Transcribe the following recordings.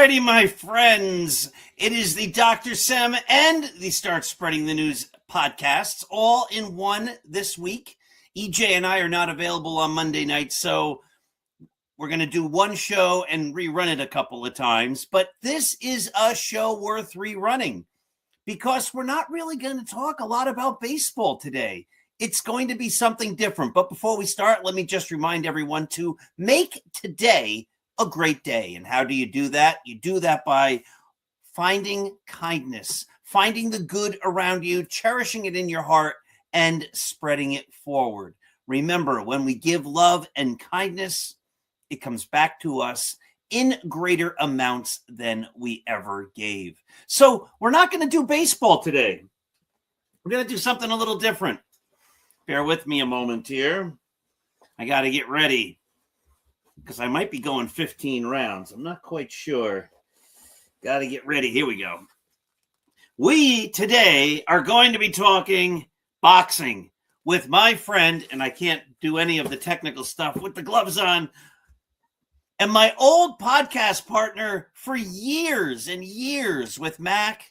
righty, my friends. It is the Dr. Sam and the Start Spreading the News podcasts all in one this week. EJ and I are not available on Monday night, so we're going to do one show and rerun it a couple of times. But this is a show worth rerunning because we're not really going to talk a lot about baseball today. It's going to be something different. But before we start, let me just remind everyone to make today a great day. And how do you do that? You do that by finding kindness, finding the good around you, cherishing it in your heart, and spreading it forward. Remember, when we give love and kindness, it comes back to us in greater amounts than we ever gave. So we're not going to do baseball today. We're going to do something a little different. Bear with me a moment here. I got to get ready, because I might be going 15 rounds. I'm not quite sure. Got to get ready. Here we go. We today are going to be talking boxing with my friend, and I can't do any of the technical stuff with the gloves on, and my old podcast partner for years and years with Mac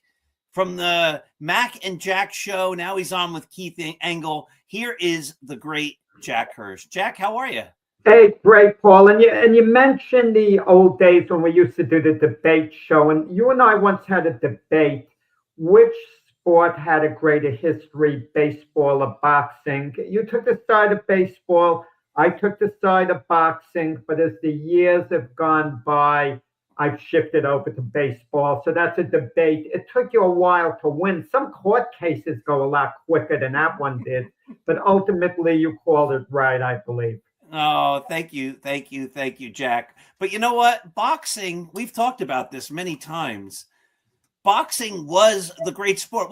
from the Mac and Jack show. Now he's on with Keith Engel. Here is the great Jack Hirsch. Jack, how are you? Hey, great, Paul. And you mentioned the old days when we used to do the debate show. And you and I once had a debate. Which sport had a greater history, baseball or boxing? You took the side of baseball. I took the side of boxing. But as the years have gone by, I've shifted over to baseball. So that's a debate. It took you a while to win. Some court cases go a lot quicker than that one did. But ultimately, you called it right, I believe. Oh, thank you, Jack. But you know what? Boxing, we've talked about this many times. Boxing was the great sport.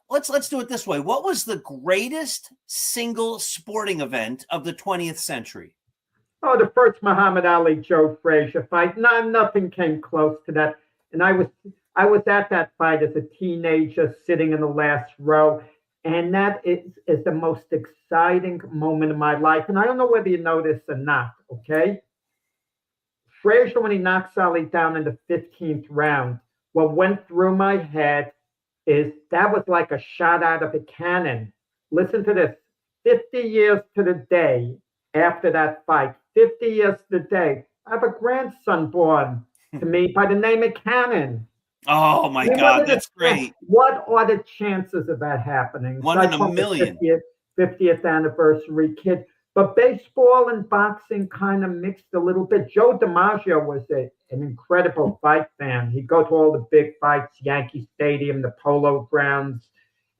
Let's do it this way. What was the greatest single sporting event of the 20th century? Oh, the first Muhammad Ali Joe Frazier fight. No, nothing came close to that. And I was at that fight as a teenager, sitting in the last row. And that is the most exciting moment of my life. And I don't know whether you know this or not, okay? Frazier, when he knocks Ali down in the 15th round, what went through my head is that was like a shot out of a cannon. Listen to this. 50 years to the day after that fight, 50 years to the day, I have a grandson born to me by the name of Cannon. Oh, my God, that's great. What are the chances of that happening? One in a million. 50th anniversary kid. But baseball and boxing kind of mixed a little bit. Joe DiMaggio was an incredible fight fan. He'd go to all the big fights, Yankee Stadium, the Polo Grounds,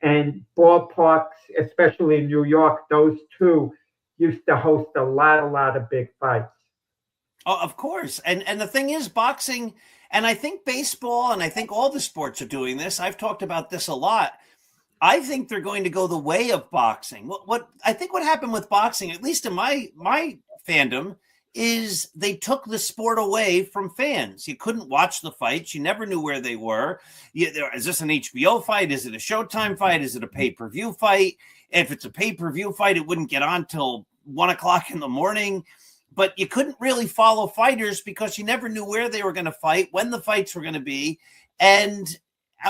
and ballparks, especially in New York. Those two used to host a lot of big fights. Oh, of course. And the thing is, boxing, and I think baseball, and I think all the sports are doing this. I've talked about this a lot. I think they're going to go the way of boxing. What happened with boxing, at least in my fandom, is they took the sport away from fans. You couldn't watch the fights. You never knew where they were. Is this an HBO fight? Is it a Showtime fight? Is it a pay-per-view fight? If it's a pay-per-view fight, it wouldn't get on till 1 o'clock in the morning. But you couldn't really follow fighters because you never knew where they were going to fight, when the fights were going to be. And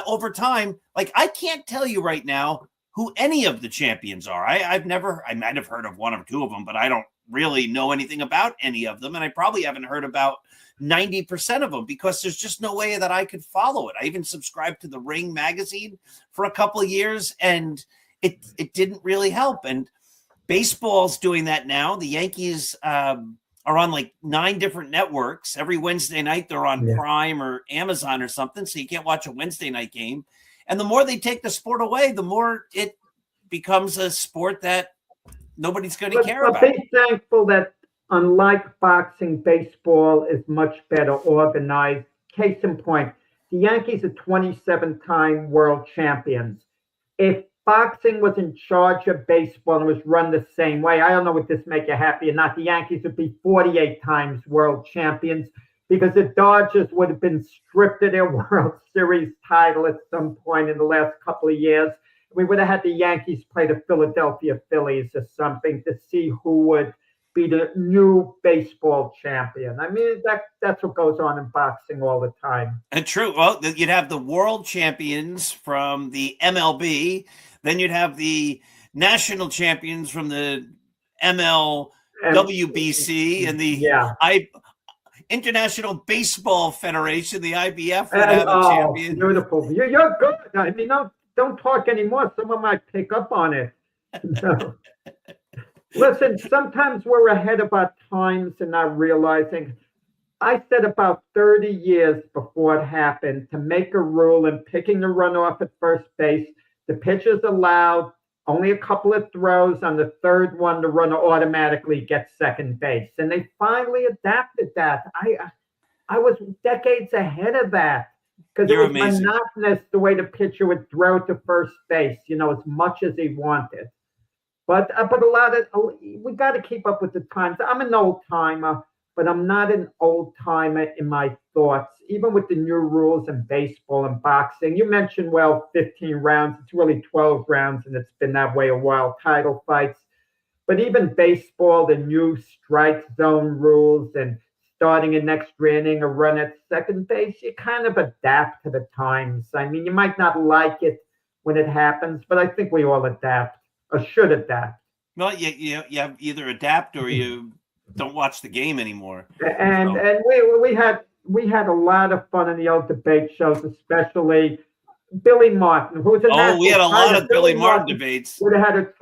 over time, like, I can't tell you right now who any of the champions are. I might have heard of one or two of them, but I don't really know anything about any of them. And I probably haven't heard about 90% of them because there's just no way that I could follow it. I even subscribed to the Ring magazine for a couple of years, and it didn't really help. And baseball's doing that now. The Yankees are on like 9 different networks. Every Wednesday night they're on Prime or Amazon or something, so you can't watch a Wednesday night game. And the more they take the sport away, the more it becomes a sport that nobody's going to care about. But be thankful that, unlike boxing, baseball is much better organized. Case in point, the Yankees are 27-time world champions. If boxing was in charge of baseball and was run the same way, I don't know if this make you happy or not, the Yankees would be 48 times world champions because the Dodgers would have been stripped of their World Series title at some point in the last couple of years. We would have had the Yankees play the Philadelphia Phillies or something to see who would be the new baseball champion. I mean, that's what goes on in boxing all the time. And true. Well, you'd have the world champions from the MLB, then you'd have the national champions from the MLWBC and the International Baseball Federation, the IBF would have a champion. Beautiful. You're good. I mean, don't talk anymore. Someone might pick up on it. No. Listen, sometimes we're ahead of our times and not realizing. I said about 30 years before it happened to make a rule in picking the runoff at first base. The pitcher's allowed only a couple of throws. On the third one, the runner automatically gets second base. And they finally adapted that. I was decades ahead of that because it was monotonous the way the pitcher would throw to first base, as much as he wanted. But we got to keep up with the times. I'm an old timer, but I'm not an old timer in my thoughts. Even with the new rules in baseball and boxing, you mentioned 15 rounds. It's really 12 rounds, and it's been that way a while. Title fights, but even baseball, the new strike zone rules and starting an extra inning, a run at second base, you kind of adapt to the times. I mean, you might not like it when it happens, but I think we all adapt. Or should adapt. Well, you have either adapt or you don't watch the game anymore. And we had a lot of fun in the old debate shows, especially Billy Martin, who was we had a lot of Billy Martin debates. He would have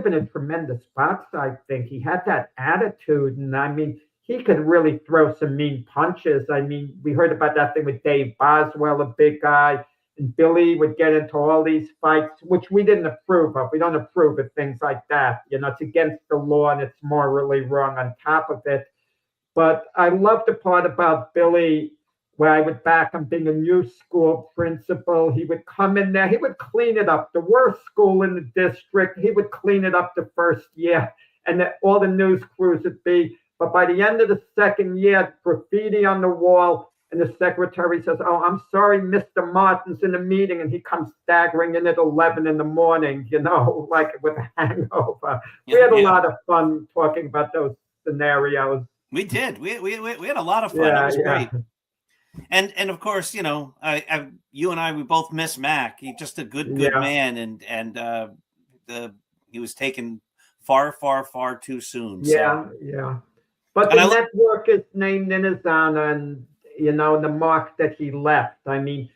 been a tremendous boxer, I think. He had that attitude, and I mean, he could really throw some mean punches. I mean, we heard about that thing with Dave Boswell, a big guy. And Billy would get into all these fights, which we didn't approve of. We don't approve of things like that. It's against the law and it's morally wrong on top of it. But I love the part about Billy where I would back him being a new school principal. He would come in there. He would clean it up. The worst school in the district, he would clean it up the first year. And all the news crews would be. But by the end of the second year, graffiti on the wall. And the secretary says, "Oh, I'm sorry, Mr. Martin's in a meeting," and he comes staggering in at 11 in the morning, like with a hangover. We had a lot of fun talking about those scenarios. We did. We had a lot of fun. It was great. And of course, you and I, we both miss Mac. He's just a good man, and he was taken far, far, far too soon. Yeah. But the network is named in his honor, and the mark that he left. I mean,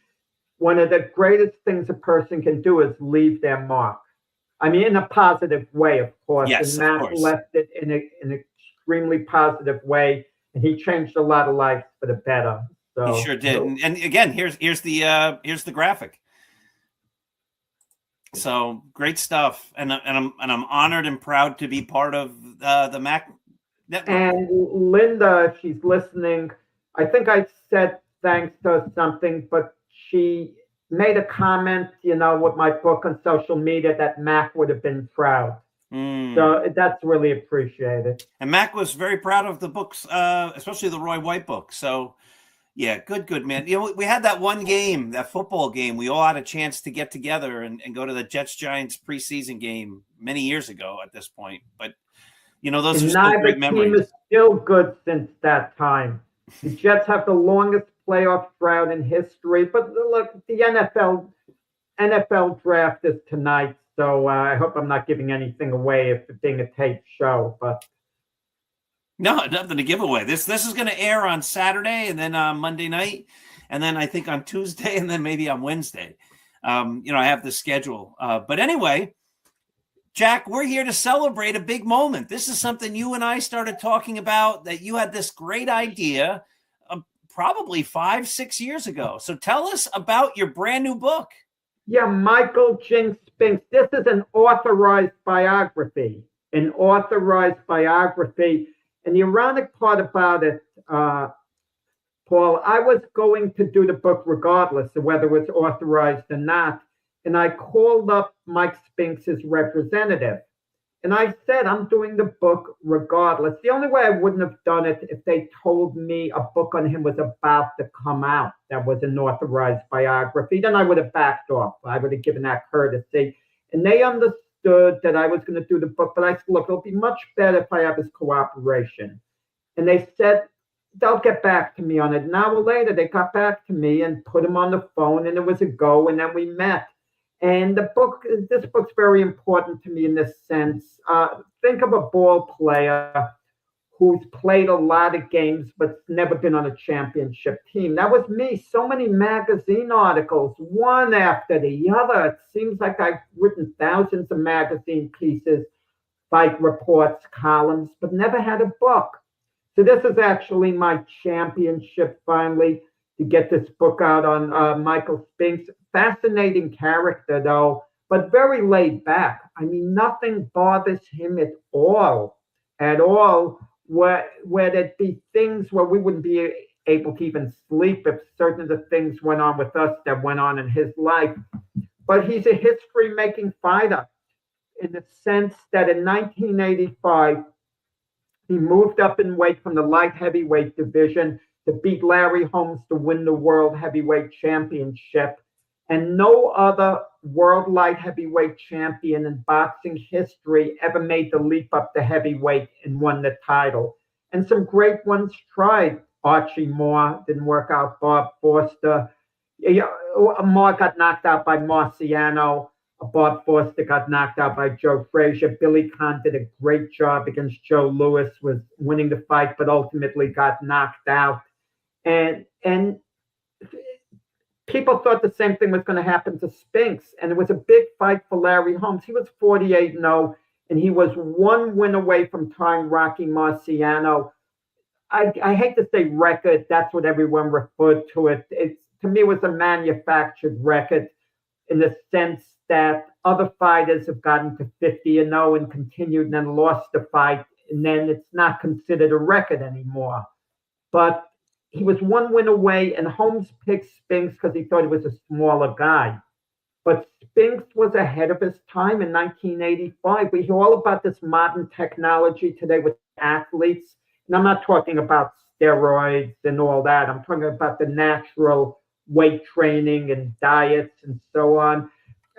one of the greatest things a person can do is leave their mark. I mean, in a positive way, of course. Yes, and Matt left it in an extremely positive way, and he changed a lot of lives for the better. So he sure did. And again, here's the graphic. So great stuff, and I'm honored and proud to be part of the Mac network. And Linda, if she's listening, I think I said thanks to something, but she made a comment, with my book on social media that Mac would have been proud. So that's really appreciated. And Mac was very proud of the books, especially the Roy White book. So, yeah, good, man. We had that one game, that football game. We all had a chance to get together and go to the Jets-Giants preseason game many years ago at this point. But, those are still great memories. Neither team is still good since that time. The Jets have the longest playoff drought in history, but look, the NFL draft is tonight, so I hope I'm not giving anything away if it's being a taped show. But no, nothing to give away. This is going to air on Saturday, and then on Monday night, and then I think on Tuesday, and then maybe on Wednesday. I have the schedule. But anyway, Jack, we're here to celebrate a big moment. This is something you and I started talking about, that you had this great idea probably 5-6 years ago. So tell us about your brand new book. Yeah, Michael Spinks. This is an authorized biography. And the ironic part about it, Paul, I was going to do the book regardless of whether it was authorized or not. And I called up Mike Spinks' representative. And I said, I'm doing the book regardless. The only way I wouldn't have done it if they told me a book on him was about to come out that was an authorized biography. Then I would have backed off. I would have given that courtesy. And they understood understood that I was going to do the book, but I said, look, it'll be much better if I have his cooperation. And they said, they'll get back to me on it. An hour later, they got back to me and put him on the phone, and it was a go, and then we met. And this book's very important to me in this sense. Think of a ball player who's played a lot of games but never been on a championship team. That was me. So many magazine articles, one after the other. It seems like I've written thousands of magazine pieces, fight reports, columns, but never had a book. So this is actually my championship finally to get this book out on Michael Spinks. Fascinating character though, but very laid back. I mean, nothing bothers him at all. Where there'd be things where we wouldn't be able to even sleep if certain of the things went on with us that went on in his life. But he's a history-making fighter in the sense that in 1985, he moved up in weight from the light heavyweight division to beat Larry Holmes to win the World Heavyweight Championship. And no other world light heavyweight champion in boxing history ever made the leap up to heavyweight and won the title. And some great ones tried. Archie Moore didn't work out. Bob Foster. Moore got knocked out by Marciano. Bob Foster got knocked out by Joe Frazier. Billy Conn did a great job against Joe Louis, was winning the fight, but ultimately got knocked out. And people thought the same thing was going to happen to Spinks, and it was a big fight for Larry Holmes. He was 48-0, and he was one win away from tying Rocky Marciano. I hate to say record. That's what everyone referred to it. To me, it was a manufactured record in the sense that other fighters have gotten to 50-0 and continued and then lost the fight, and then it's not considered a record anymore. But he was one win away, and Holmes picked Spinks because he thought he was a smaller guy. But Spinks was ahead of his time in 1985. We hear all about this modern technology today with athletes. And I'm not talking about steroids and all that. I'm talking about the natural weight training and diets and so on.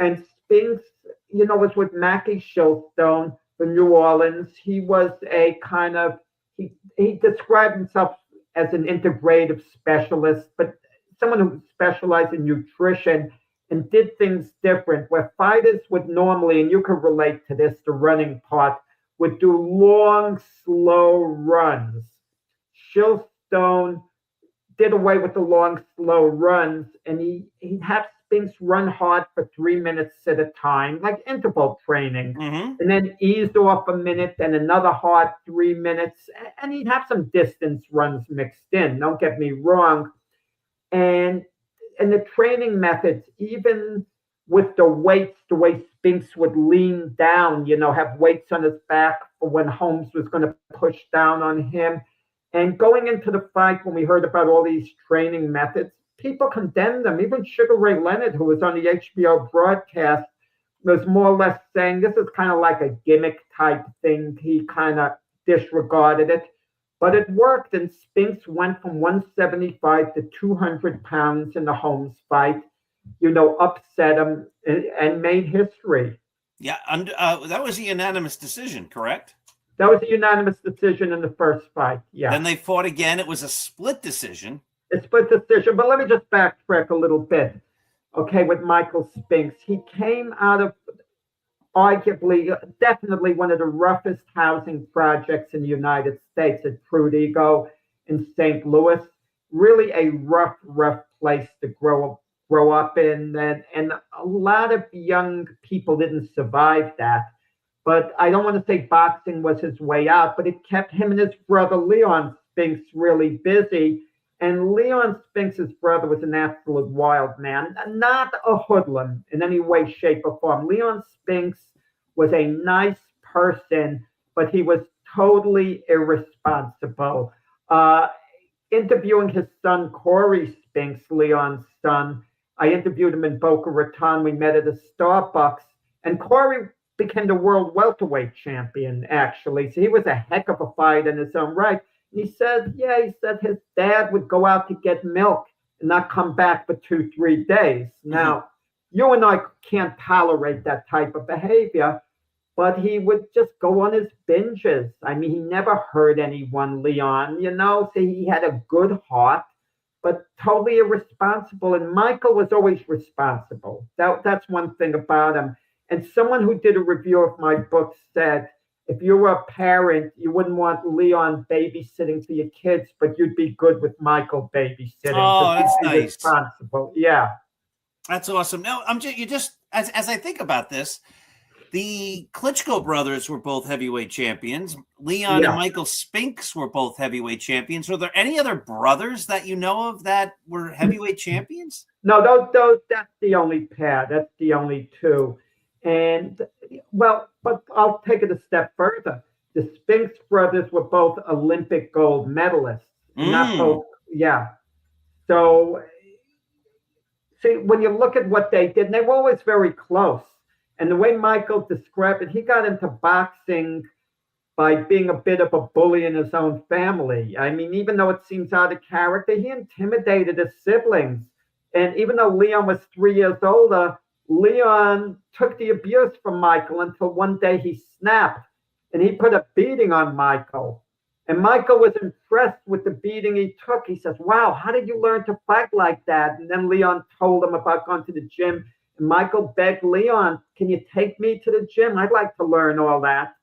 And Spinks, was with Mackie Shilstone from New Orleans. He was a kind of, he described himself as an integrative specialist, but someone who specialized in nutrition and did things different, where fighters would normally, and you can relate to this, the running part, would do long, slow runs. Shilstone did away with the long, slow runs, and he'd have Spinks run hard for 3 minutes at a time, like interval training, and then eased off a minute, and another hard 3 minutes, and he'd have some distance runs mixed in, don't get me wrong. And the training methods, even with the weights, the way Spinks would lean down, have weights on his back for when Holmes was going to push down on him. And going into the fight, when we heard about all these training methods, people condemned them. Even Sugar Ray Leonard, who was on the HBO broadcast, was more or less saying this is kind of like a gimmick type thing. He kind of disregarded it. But it worked, and Spinks went from 175 to 200 pounds in the Holmes fight, upset him and made history. Yeah, that was a unanimous decision, correct? That was a unanimous decision in the first fight, yeah. Then they fought again. It was a split decision. A split decision, but let me just backtrack a little bit. Okay, with Michael Spinks, he came out of arguably, definitely one of the roughest housing projects in the United States at Prudigo in St. Louis. Really a rough place to grow up in, and a lot of young people didn't survive that. But I don't want to say boxing was his way out, but it kept him and his brother Leon Spinks really busy. And Leon Spinks' brother was an absolute wild man, not a hoodlum in any way, shape, or form. Leon Spinks was a nice person, but he was totally irresponsible. Interviewing his son, Corey Spinks, Leon's son, I interviewed him in Boca Raton. We met at a Starbucks, and Corey became the world welterweight champion, actually. So he was a heck of a fight in his own right. He said his dad would go out to get milk and not come back for 2-3 days. Now, you and I can't tolerate that type of behavior, but he would just go on his binges. I mean, he never hurt anyone, Leon, so he had a good heart, but totally irresponsible. And Michael was always responsible. That's one thing about him. And someone who did a review of my book said, if you were a parent, you wouldn't want Leon babysitting for your kids, but you'd be good with Michael babysitting. Oh, that's nice. Responsible. Yeah. That's awesome. Now, as I think about this, the Klitschko brothers were both heavyweight champions. Leon and Michael Spinks were both heavyweight champions. Were there any other brothers that you know of that were heavyweight champions? No, those that's the only pair. That's the only two. And well, but I'll take it a step further. The Spinks brothers were both Olympic gold medalists. Not both, yeah. So see, when you look at what they did, and they were always very close. And the way Michael described it, he got into boxing by being a bit of a bully in his own family. I mean, even though it seems out of character, he intimidated his siblings. And even though Leon was 3 years older, Leon took the abuse from Michael until one day he snapped and he put a beating on Michael. And Michael was impressed with the beating he took. He says, wow, how did you learn to fight like that? And then Leon told him about going to the gym. And Michael begged Leon, can you take me to the gym? I'd like to learn all that.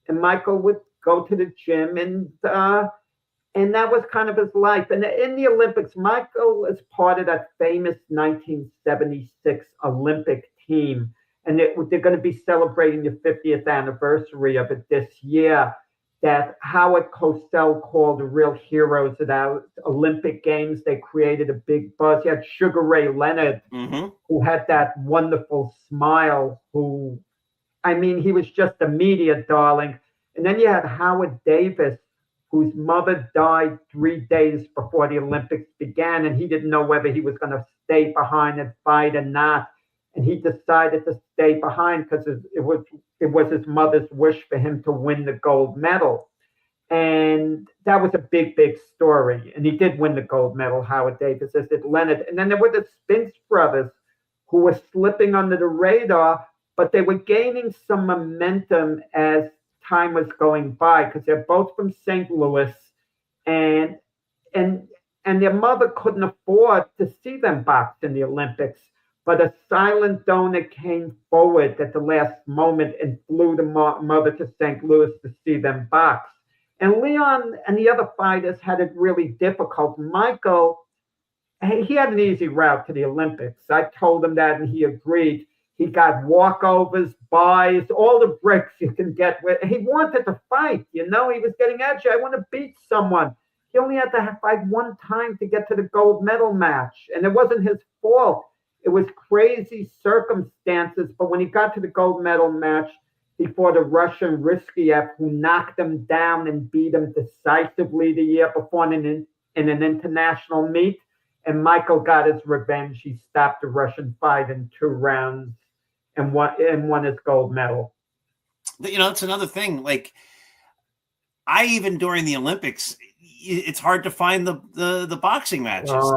And Michael would go to the gym, and that was kind of his life. And in the Olympics, Michael is part of that famous 1976 Olympic team. And they're going to be celebrating the 50th anniversary of it this year, that Howard Cosell called the real heroes of that Olympic Games. They created a big buzz. You had Sugar Ray Leonard, who had that wonderful smile, he was just a media darling. And then you had Howard Davis, whose mother died 3 days before the Olympics began, and he didn't know whether he was going to stay behind and fight or not. And he decided to stay behind because it was his mother's wish for him to win the gold medal. And that was a big, big story. And he did win the gold medal, Howard Davis, as did Leonard. And then there were the Spinks brothers, who were slipping under the radar, but they were gaining some momentum as time was going by, because they're both from St. Louis, and their mother couldn't afford to see them box in the Olympics. But a silent donor came forward at the last moment and flew the mother to St. Louis to see them box. And Leon and the other fighters had it really difficult. Michael, he had an easy route to the Olympics. I told him that, and he agreed. He got walkovers, buys, all the bricks you can get. He wanted to fight, He was getting edgy. I want to beat someone. He only had to fight one time to get to the gold medal match. And it wasn't his fault. It was crazy circumstances. But when he got to the gold medal match, he fought a Russian Riskiev, who knocked him down and beat him decisively the year before in an international meet. And Michael got his revenge. He stopped the Russian fight in 2 rounds and won his gold medal. It's another thing. Like, I even during the Olympics, it's hard to find the boxing matches,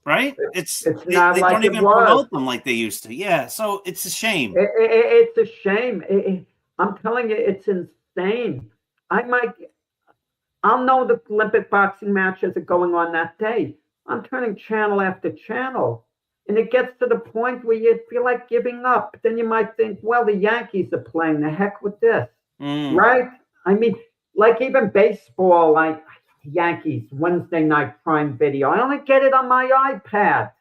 right? It's not they don't even promote them like they used to. Yeah, so it's a shame. It's a shame. I'm telling you, it's insane. I'll know the Olympic boxing matches are going on that day. I'm turning channel after channel. And it gets to the point where you feel like giving up. Then you might think, well, the Yankees are playing. The heck with this, right? I mean, like even baseball, like Yankees, Wednesday night prime video. I only get it on my iPad.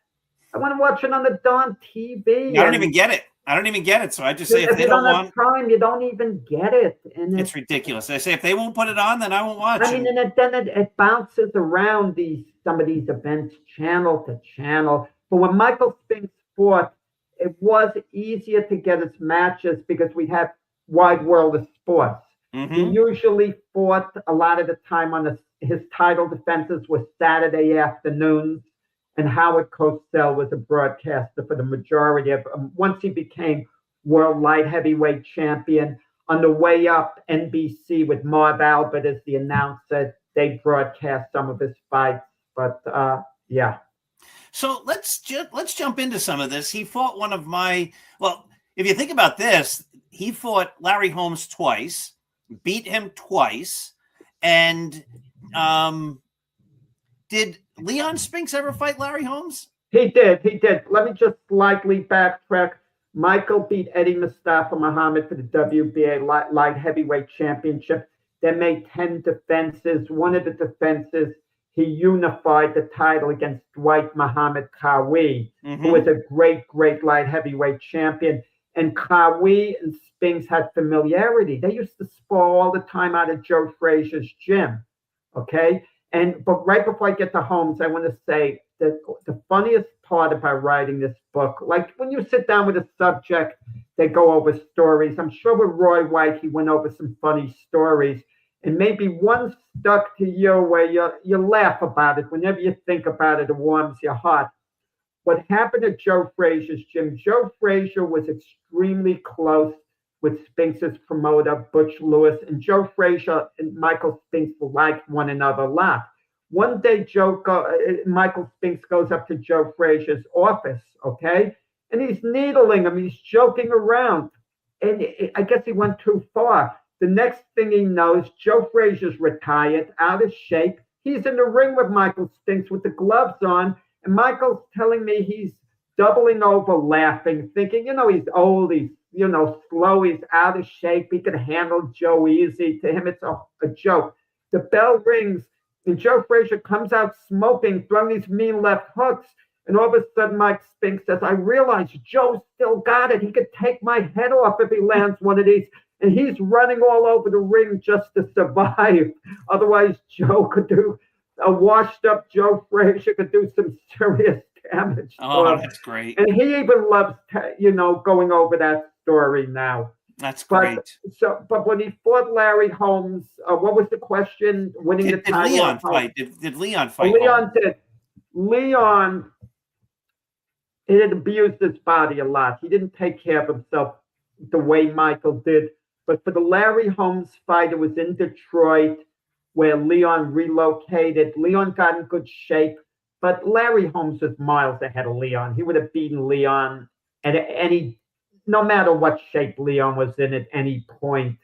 I want to watch it on the darn TV. I don't even get it. So I just say if they don't want Prime, you don't even get it. And it's ridiculous. I say if they won't put it on, then I won't watch it. I mean, and then it bounces around some of these events, channel to channel. But when Michael Spinks fought, it was easier to get his matches because we had wide world of sports. He usually fought a lot of the time on his title defenses were Saturday afternoons. And Howard Cosell was a broadcaster for the majority of once he became world light heavyweight champion. On the way up, NBC with Marv Albert as the announcer, they broadcast some of his fights. But yeah. So let's jump into some of this. He fought one of my, well, if you think about this, he fought Larry Holmes twice, beat him twice, and did Leon Spinks ever fight Larry Holmes? He did. He did. Let me just slightly backtrack. Michael beat Eddie Mustafa Muhammad for the WBA light heavyweight championship. They made 10 defenses. One of the defenses, he unified the title against Dwight Muhammad Qawi, who was a great, great light heavyweight champion. And Qawi and Spinks had familiarity. They used to spar all the time out of Joe Frazier's gym. Okay? But right before I get to Holmes, I want to say that the funniest part about writing this book, like when you sit down with a subject, they go over stories. I'm sure with Roy White, he went over some funny stories. And maybe one stuck to you where you laugh about it. Whenever you think about it, it warms your heart. What happened at Joe Frazier's gym, Joe Frazier was extremely close with Spinks' promoter, Butch Lewis, and Joe Frazier and Michael Spinks liked one another a lot. One day, Michael Spinks goes up to Joe Frazier's office, okay? And he's needling him. He's joking around. And I guess he went too far. The next thing he knows, Joe Frazier's retired, out of shape. He's in the ring with Michael Spinks with the gloves on. And Michael's telling me he's doubling over laughing, thinking, he's old, he's, slow, he's out of shape. He could handle Joe easy. To him, it's a joke. The bell rings, and Joe Frazier comes out smoking, throwing these mean left hooks. And all of a sudden, Mike Spinks says, I realize Joe still got it. He could take my head off if he lands one of these. And he's running all over the ring just to survive. Otherwise, a washed-up Joe Frazier could do some serious damage. Oh, that's great. And he even loves, going over that story now. That's great. But when he fought Larry Holmes, what was the question? Winning the title? Did Leon fight? Did Leon fight? Leon did. Leon, he had abused his body a lot. He didn't take care of himself the way Michael did. But for the Larry Holmes fight, it was in Detroit where Leon relocated. Leon got in good shape, but Larry Holmes was miles ahead of Leon. He would have beaten Leon no matter what shape Leon was in at any point.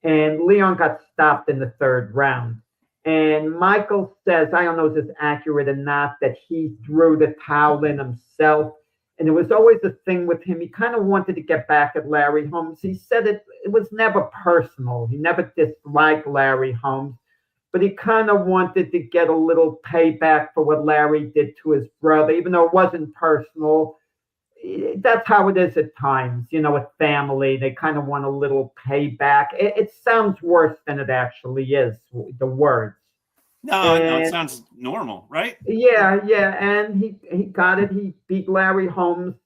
And Leon got stopped in the third round. And Michael says, I don't know if this is accurate or not, that he threw the towel in himself. And it was always a thing with him. He kind of wanted to get back at Larry Holmes. He said it was never personal. He never disliked Larry Holmes, but he kind of wanted to get a little payback for what Larry did to his brother, even though it wasn't personal. That's how it is at times, with family. They kind of want a little payback. It sounds worse than it actually is, the words. No, it sounds normal, right? Yeah. And he got it. He beat Larry Holmes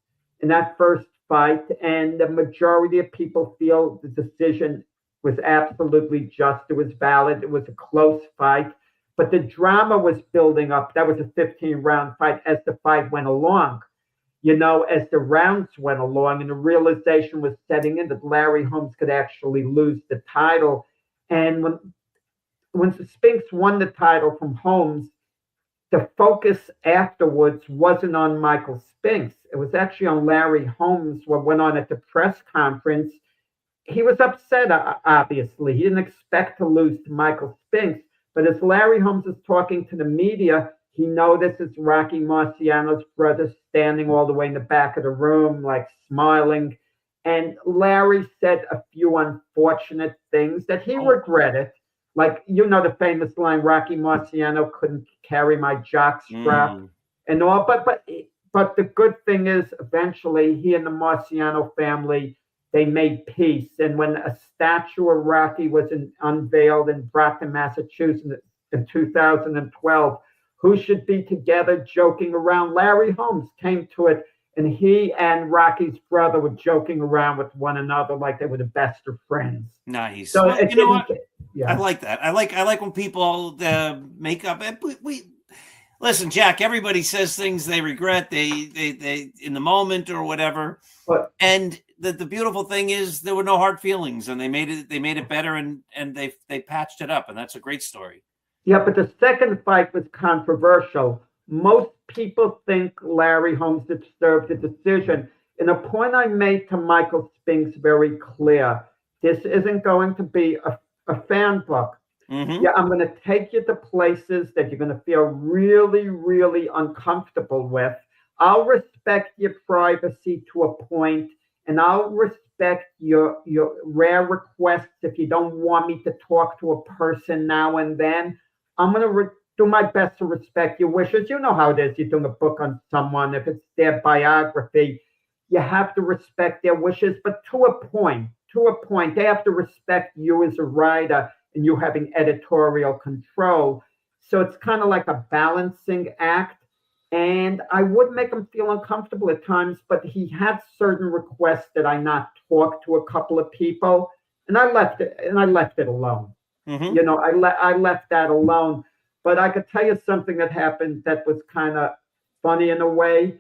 in that first fight. And the majority of people feel the decision was absolutely just. It was valid. It was a close fight. But the drama was building up. That was a 15-round fight as the fight went along. As the rounds went along, and the realization was setting in that Larry Holmes could actually lose the title. And when Spinks won the title from Holmes, the focus afterwards wasn't on Michael Spinks. It was actually on Larry Holmes, what went on at the press conference. He was upset, obviously. He didn't expect to lose to Michael Spinks. But as Larry Holmes is talking to the media, he notices Rocky Marciano's brother standing all the way in the back of the room, like smiling. And Larry said a few unfortunate things that he regretted. Like, the famous line, Rocky Marciano couldn't carry my jockstrap and all. But the good thing is, eventually, he and the Marciano family, they made peace. And when a statue of Rocky was unveiled in Brockton, Massachusetts in 2012, who should be together joking around? Larry Holmes came to it, and he and Rocky's brother were joking around with one another like they were the best of friends. Nice. So well, you know what? Yeah. I like that. I like when people make up. We listen, Jack. Everybody says things they regret. They in the moment or whatever. And the beautiful thing is there were no hard feelings, and they made it better, and they patched it up, and that's a great story. Yeah, but the second fight was controversial. Most people think Larry Holmes deserved the decision. And a point I made to Michael Spinks very clear, this isn't going to be a fan book. Mm-hmm. Yeah, I'm going to take you to places that you're going to feel really, really uncomfortable with. I'll respect your privacy to a point, and I'll respect your rare requests if you don't want me to talk to a person now and then. I'm going to do my best to respect your wishes. You know how it is. You're doing a book on someone. If it's their biography, you have to respect their wishes, but to a point. To a point, they have to respect you as a writer and you having editorial control. So it's kind of like a balancing act. And I would make him feel uncomfortable at times, but he had certain requests that I not talk to a couple of people, and I left it alone. Mm-hmm. You know, I left that alone. But I could tell you something that happened that was kind of funny in a way.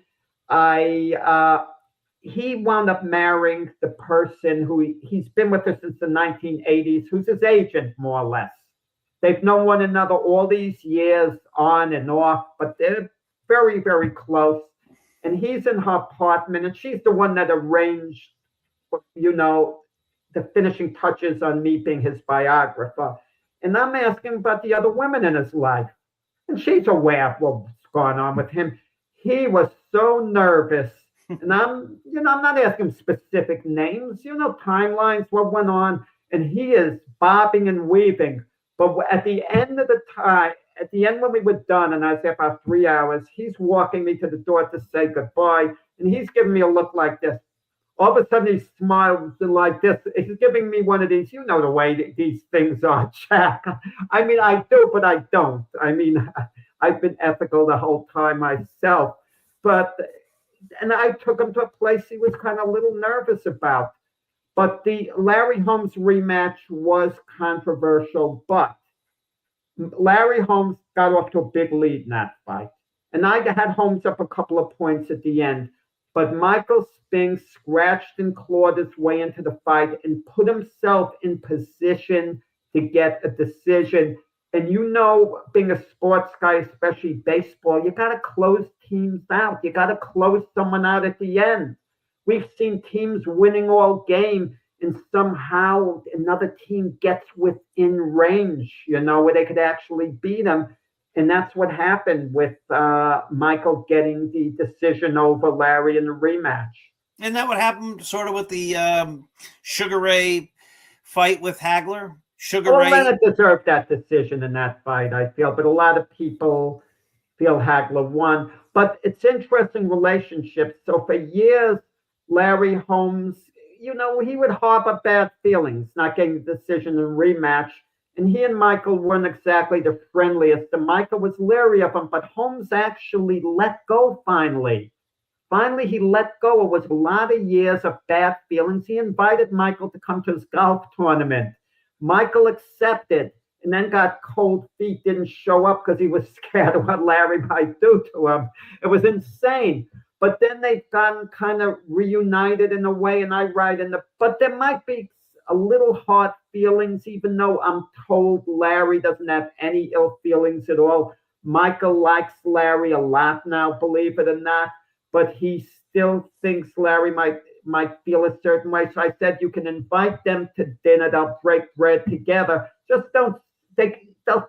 He wound up marrying the person who he's been with her since the 1980s, who's his agent, more or less. They've known one another all these years on and off, but they're very, very close. And he's in her apartment, and she's the one that arranged, you know, the finishing touches on me being his biographer. And I'm asking about the other women in his life. And she's aware of what's going on with him. He was so nervous. And I'm not asking specific names, timelines, what went on. And he is bobbing and weaving. But at the end of the time, at the end when we were done, and I was there about 3 hours, he's walking me to the door to say goodbye. And he's giving me a look like this. All of a sudden, he smiles like this. He's giving me one of these, you know the way these things are, Jack. I mean, I do, but I don't. I mean, I've been ethical the whole time myself. And I took him to a place he was kind of a little nervous about. But the Larry Holmes rematch was controversial, but Larry Holmes got off to a big lead in that fight. And I had Holmes up a couple of points at the end. But Michael Spinks scratched and clawed his way into the fight and put himself in position to get a decision. And being a sports guy, especially baseball, you got to close teams out. You got to close someone out at the end. We've seen teams winning all game, and somehow another team gets within range, where they could actually beat them. And that's what happened with Michael getting the decision over Larry in the rematch. And that would happen sort of with the Sugar Ray fight with Hagler. Ray Leonard deserved that decision in that fight, I feel. But a lot of people feel Hagler won. But it's interesting relationships. So for years, Larry Holmes, he would harbor bad feelings, not getting the decision in rematch. And he and Michael weren't exactly the friendliest. And Michael was leery of him, but Holmes actually let go finally. Finally, he let go. It was a lot of years of bad feelings. He invited Michael to come to his golf tournament. Michael accepted and then got cold feet, didn't show up because he was scared of what Larry might do to him. It was insane. But then they've gotten kind of reunited in a way, and I write but there might be a little hard feelings, even though I'm told Larry doesn't have any ill feelings at all. Michael likes Larry a lot now, believe it or not, but he still thinks Larry might feel a certain way. So I said, you can invite them to dinner. They'll break bread together. Just they'll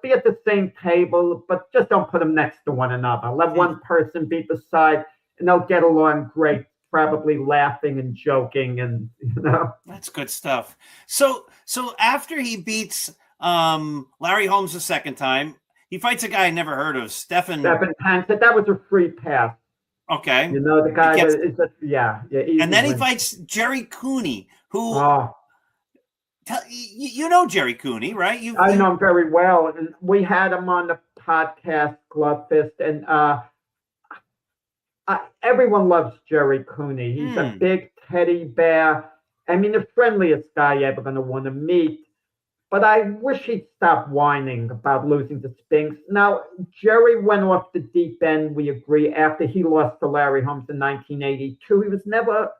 be at the same table, but just don't put them next to one another. Let one person be beside, and they'll get along great. Probably laughing and joking, and that's good stuff. So after he beats Larry Holmes the second time, he fights a guy I never heard of, Stephen Tank. That was a free pass. Okay, the guy is yeah. And then he fights Jerry Cooney, who Jerry Cooney, right? I know him very well, and we had him on the podcast Glove Fist, and everyone loves Jerry Cooney. He's a big teddy bear. I mean, the friendliest guy you're ever going to want to meet. But I wish he'd stop whining about losing to Spinks. Now, Jerry went off the deep end, we agree, after he lost to Larry Holmes in 1982. He was never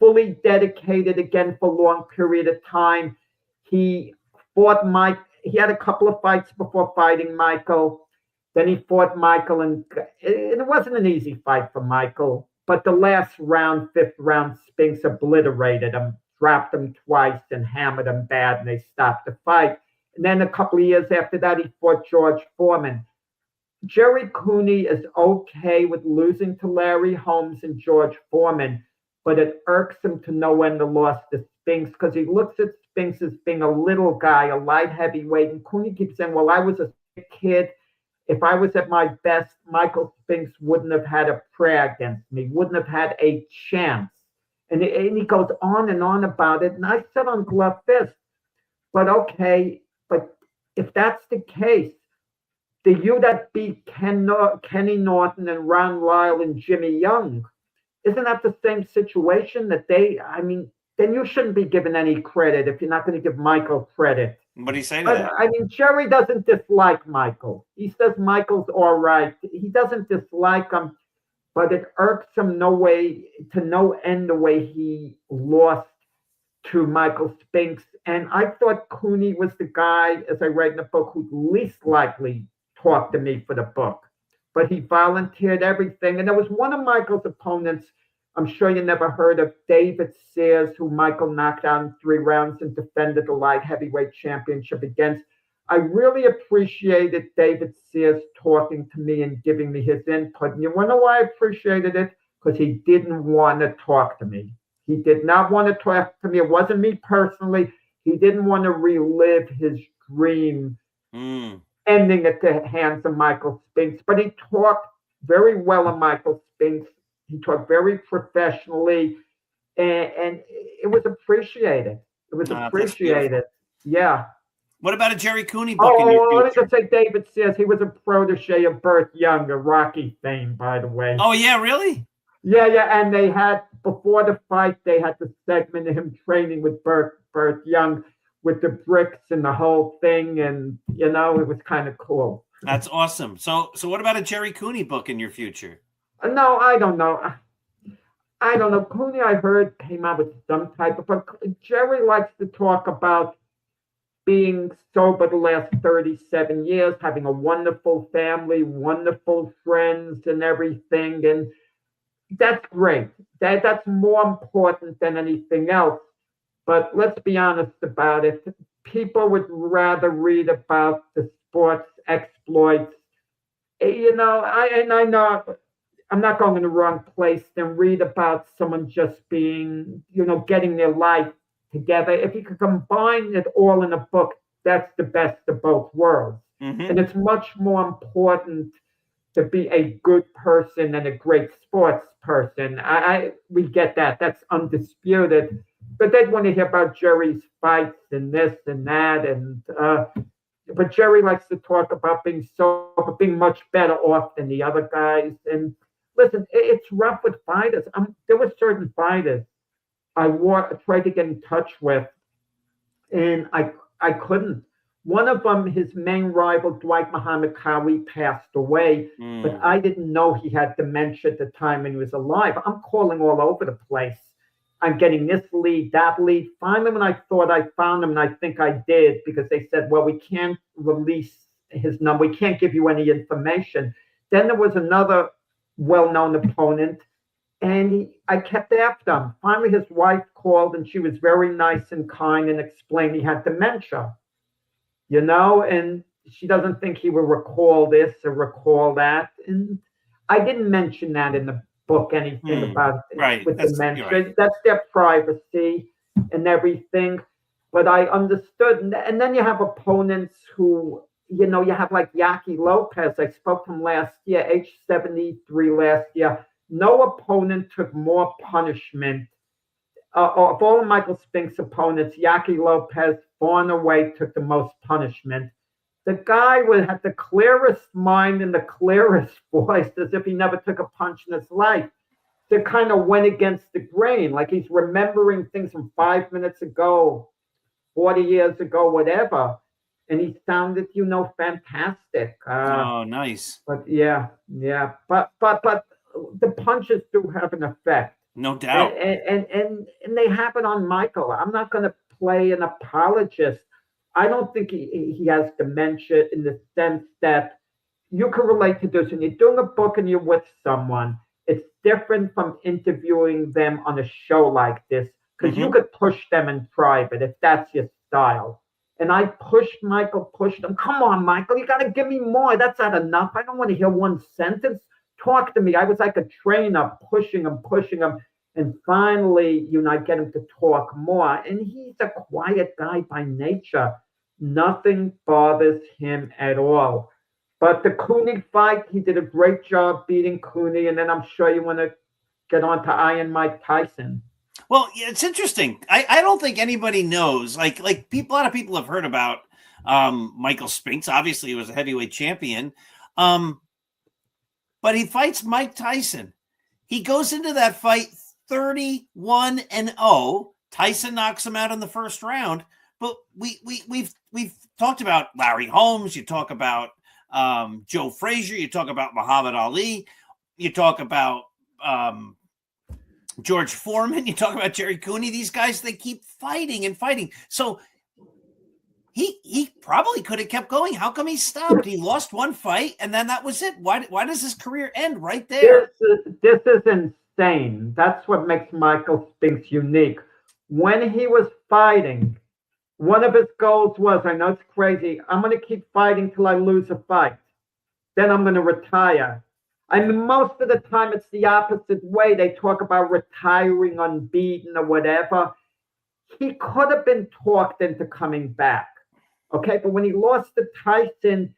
fully dedicated again for a long period of time. He fought Mike. He had a couple of fights before fighting Michael. Then he fought Michael, and it wasn't an easy fight for Michael. but the last round, fifth round, Spinks obliterated him, dropped him twice, and hammered him bad, and they stopped the fight. And then a couple of years after that, he fought George Foreman. Jerry Cooney is okay with losing to Larry Holmes and George Foreman, but it irks him to no end the loss to Spinks because he looks at Spinks as being a little guy, a light heavyweight. And Cooney keeps saying, well, I was a kid. If I was at my best, Michael Spinks wouldn't have had a prayer against me, wouldn't have had a chance. And he goes on and on about it. And I said on Glove Fist, but okay, but if that's the case, the you that beat Kenny Norton and Ron Lyle and Jimmy Young, isn't that the same situation that then you shouldn't be given any credit if you're not going to give Michael credit. What do you say to that? I mean, Jerry doesn't dislike Michael. He says Michael's all right. He doesn't dislike him, but it irks him no end the way he lost to Michael Spinks. And I thought Cooney was the guy, as I read in the book, who'd least likely talk to me for the book. But he volunteered everything. And there was one of Michael's opponents, I'm sure you never heard of, David Sears, who Michael knocked out in 3 rounds and defended the light heavyweight championship against. I really appreciated David Sears talking to me and giving me his input. And you want to know why I appreciated it? Because he didn't want to talk to me. He did not want to talk to me. It wasn't me personally. He didn't want to relive his dream ending at the hands of Michael Spinks. But he talked very well of Michael Spinks. He talked very professionally, and it was appreciated. It was appreciated. Yeah. What about a Jerry Cooney book in your future? Let me just say David Sears. He was a protege of Burt Young, a Rocky fame, by the way. Oh, yeah, really? Yeah, and they had, before the fight, they had the segment of him training with Burt Young with the bricks and the whole thing, and, it was kind of cool. That's awesome. So what about a Jerry Cooney book in your future? No, I don't know. Cooney, I heard, came out with some type of book. Jerry likes to talk about being sober the last 37 years, having a wonderful family, wonderful friends and everything. And that's great. That's more important than anything else. But let's be honest about it. People would rather read about the sports exploits. I know I'm not going in the wrong place than read about someone just being, getting their life together. If you could combine it all in a book, that's the best of both worlds. Mm-hmm. And it's much more important to be a good person and a great sports person. We get that. That's undisputed. But they'd want to hear about Jerry's fights and this and that. But Jerry likes to talk about being much better off than the other guys. And listen, it's rough with fighters. There were certain fighters I tried to get in touch with, and I couldn't. One of them, his main rival, Dwight Muhammad Qawi, passed away, but I didn't know he had dementia at the time when he was alive. I'm calling all over the place. I'm getting this lead, that lead. Finally, when I thought I found him, and I think I did, because they said, well, we can't release his number. We can't give you any information. Then there was another well-known opponent, and I kept after him. Finally, his wife called, and she was very nice and kind and explained he had dementia, and she doesn't think he will recall this or recall that. And I didn't mention that in the book, anything about it with dementia. Right. That's their privacy and everything. But I understood. And then you have opponents who, you have like Yaki Lopez. I spoke to him last year, age 73 last year. No opponent took more punishment. Of all of Michael Spinks' opponents, Yaki Lopez far and away took the most punishment. The guy had the clearest mind and the clearest voice, as if he never took a punch in his life. That kind of went against the grain, like he's remembering things from 5 minutes ago, 40 years ago, whatever. And he sounded, fantastic. Nice. But yeah. But the punches do have an effect. No doubt. And they happen on Michael. I'm not going to play an apologist. I don't think he has dementia in the sense that you can relate to this. When you're doing a book and you're with someone, it's different from interviewing them on a show like this, because you could push them in private if that's your style. And I pushed Michael, pushed him. Come on, Michael, you got to give me more. That's not enough. I don't want to hear one sentence. Talk to me. I was like a trainer, pushing him, pushing him. And finally, I get him to talk more. And he's a quiet guy by nature. Nothing bothers him at all. But the Cooney fight, he did a great job beating Cooney. And then I'm sure you want to get on to Iron Mike Tyson. Well, yeah, it's interesting. I don't think anybody knows. Like people, a lot of people have heard about Michael Spinks. Obviously, he was a heavyweight champion. But he fights Mike Tyson. He goes into that fight 31-0. Tyson knocks him out in the first round. But we've talked about Larry Holmes. You talk about Joe Frazier. You talk about Muhammad Ali. You talk about George Foreman. You talk about Jerry Cooney. These guys, they keep fighting and fighting. So he probably could have kept going. How come he stopped? He lost one fight, and then that was it. Why does his career end right there? This is insane. That's what makes Michael Spinks unique. When he was fighting, one of his goals was, I know it's crazy, I'm going to keep fighting till I lose a fight. Then I'm going to retire. I mean, most of the time it's the opposite way. They talk about retiring unbeaten or whatever. He could have been talked into coming back. Okay, but when he lost to Tyson,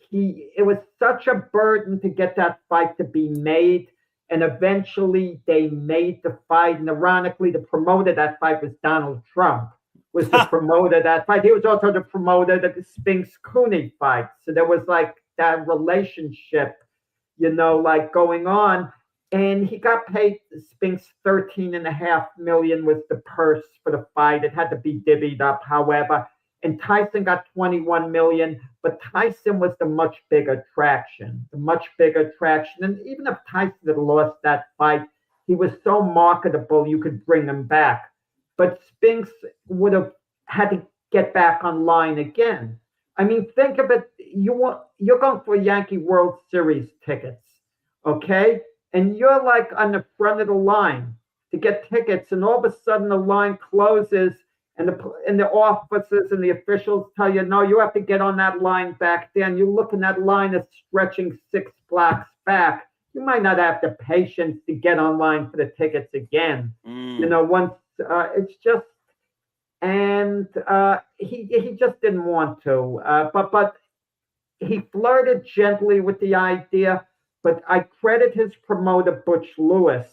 it was such a burden to get that fight to be made. And eventually they made the fight. And ironically, the promoter of that fight was Donald Trump, was the promoter of that fight. He was also the promoter of the Spinks-Cooney fight. So there was like that relationship, like going on. And he got paid, Spinks, $13.5 million was the purse for the fight. It had to be divvied up, however. And Tyson got $21 million, but Tyson was the much bigger attraction, And even if Tyson had lost that fight, he was so marketable, you could bring him back. But Spinks would have had to get back online again. I mean, think of it. You're going for Yankee World Series tickets, okay? And you're like on the front of the line to get tickets, and all of a sudden the line closes, and the officers and the officials tell you, no, you have to get on that line back there. And you look, and that line is stretching 6 blocks back. You might not have the patience to get online for the tickets again. Once it's just, and he just didn't want to. But he flirted gently with the idea. But I credit his promoter, Butch Lewis,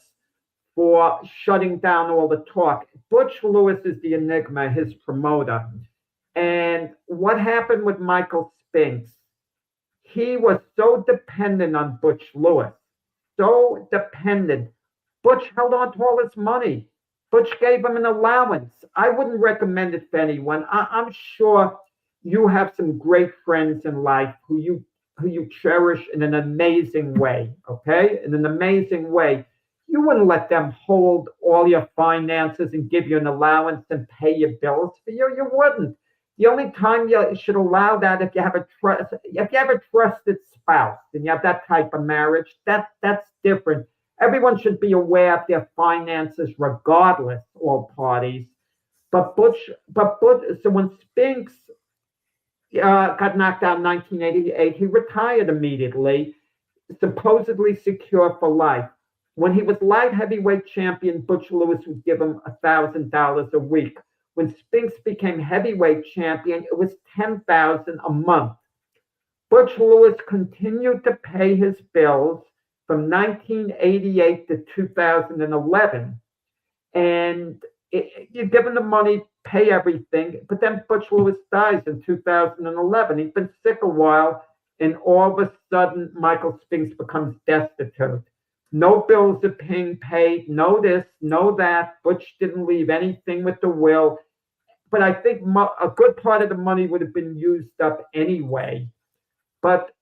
for shutting down all the talk. Butch Lewis is the enigma, his promoter. And what happened with Michael Spinks? He was so dependent on Butch Lewis, so dependent. Butch held on to all his money. Butch gave him an allowance. I wouldn't recommend it for anyone. I'm sure you have some great friends in life who you cherish in an amazing way, okay? In an amazing way. You wouldn't let them hold all your finances and give you an allowance and pay your bills for you. You wouldn't. The only time you should allow that if you have a trusted spouse and you have that type of marriage, that's different. Everyone should be aware of their finances regardless, all parties. But so when Spinks got knocked out in 1988, he retired immediately, supposedly secure for life. When he was light heavyweight champion, Butch Lewis would give him $1,000 a week. When Spinks became heavyweight champion, it was $10,000 a month. Butch Lewis continued to pay his bills from 1988 to 2011. And you give him the money, pay everything, but then Butch Lewis dies in 2011. He's been sick a while, and all of a sudden, Michael Spinks becomes destitute. No bills are being paid, no this, no that. Butch didn't leave anything with the will. But I think a good part of the money would have been used up anyway. But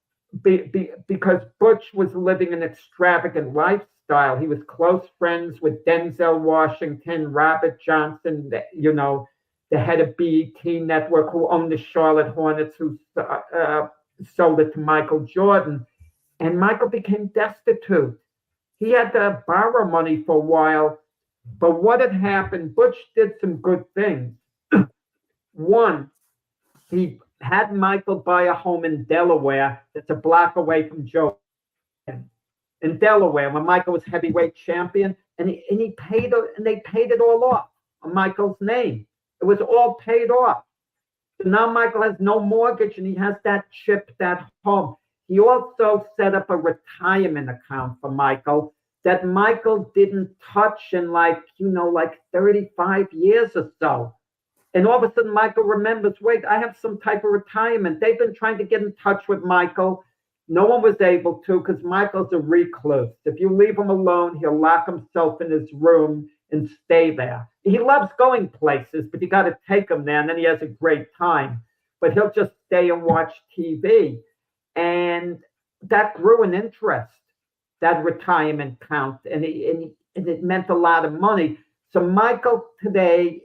because Butch was living an extravagant lifestyle, he was close friends with Denzel Washington, Robert Johnson, the head of BET Network, who owned the Charlotte Hornets, who sold it to Michael Jordan. And Michael became destitute. he had to borrow money for a while. But what had happened, Butch did some good things. One, he had Michael buy a home in Delaware that's a block away from Joe in Delaware when Michael was heavyweight champion, and he paid it, and they paid it all off on Michael's name. It was all paid off. So now Michael has no mortgage, and he has that chip, that home. He also set up a retirement account for Michael that Michael didn't touch in like 35 years or so. And all of a sudden, Michael remembers, wait, I have some type of retirement. They've been trying to get in touch with Michael. No one was able to because Michael's a recluse. If you leave him alone, he'll lock himself in his room and stay there. He loves going places, but you got to take him there, and then he has a great time. But he'll just stay and watch TV. And that grew in interest, that retirement account, and it meant a lot of money. So Michael today,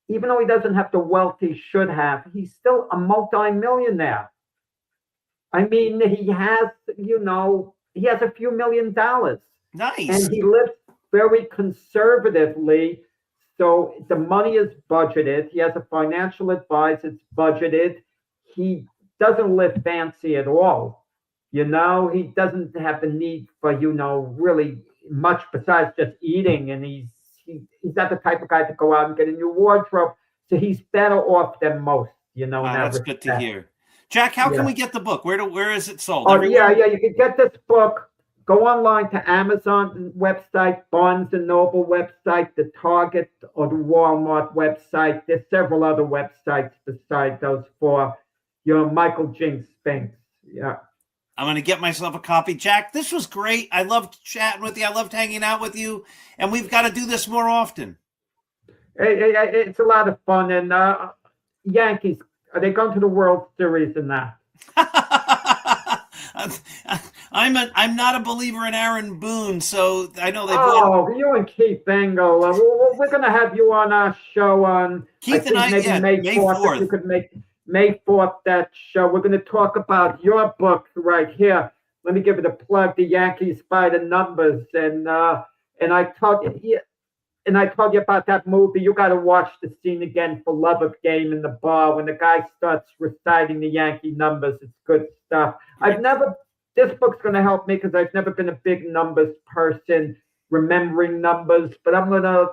even though he doesn't have the wealth he should have, he's still a multi-millionaire. I mean, he has a few $1 million. Nice. And he lives very conservatively. So the money is budgeted. He has a financial advisor, it's budgeted. He doesn't live fancy at all. He doesn't have the need for, really much besides just eating. And he's not the type of guy to go out and get a new wardrobe. So he's better off than most, Wow, that's good to hear. Jack, how can we get the book? Where is it sold? Everywhere? Yeah. You can get this book. Go online to Amazon website, Barnes & Noble website, the Target or the Walmart website. There's several other websites besides those for Michael Spinks. Yeah. I'm going to get myself a copy. Jack, this was great. I loved chatting with you. I loved hanging out with you. And we've got to do this more often. It's a lot of fun. And Yankees, are they going to the World Series in that? I'm not a believer in Aaron Boone, so I know they've won. You and Keith Engel. We're going to have you on our show on Keith and I, May 4th. If you could make May 4th that show. We're going to talk about your book right here. Let me give it a plug. The Yankees by the Numbers, and I told you about that movie. You got to watch the scene again for love of game in the bar when the guy starts reciting the Yankee numbers. It's good stuff. This book's going to help me because I've never been a big numbers person, remembering numbers, but I'm going to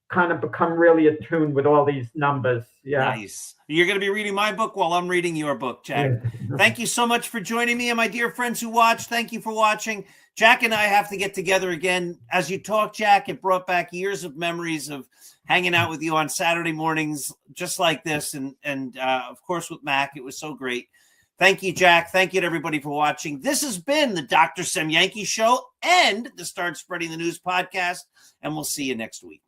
kind of become really attuned with all these numbers. Yeah. Nice. You're going to be reading my book while I'm reading your book, Jack. Yeah. Thank you so much for joining me. And my dear friends who watch, thank you for watching. Jack and I have to get together again. As you talk, Jack, it brought back years of memories of hanging out with you on Saturday mornings, just like this. And of course, with Mac, it was so great. Thank you, Jack. Thank you to everybody for watching. This has been the Dr. Sem Yankee Show and the Start Spreading the News podcast. And we'll see you next week.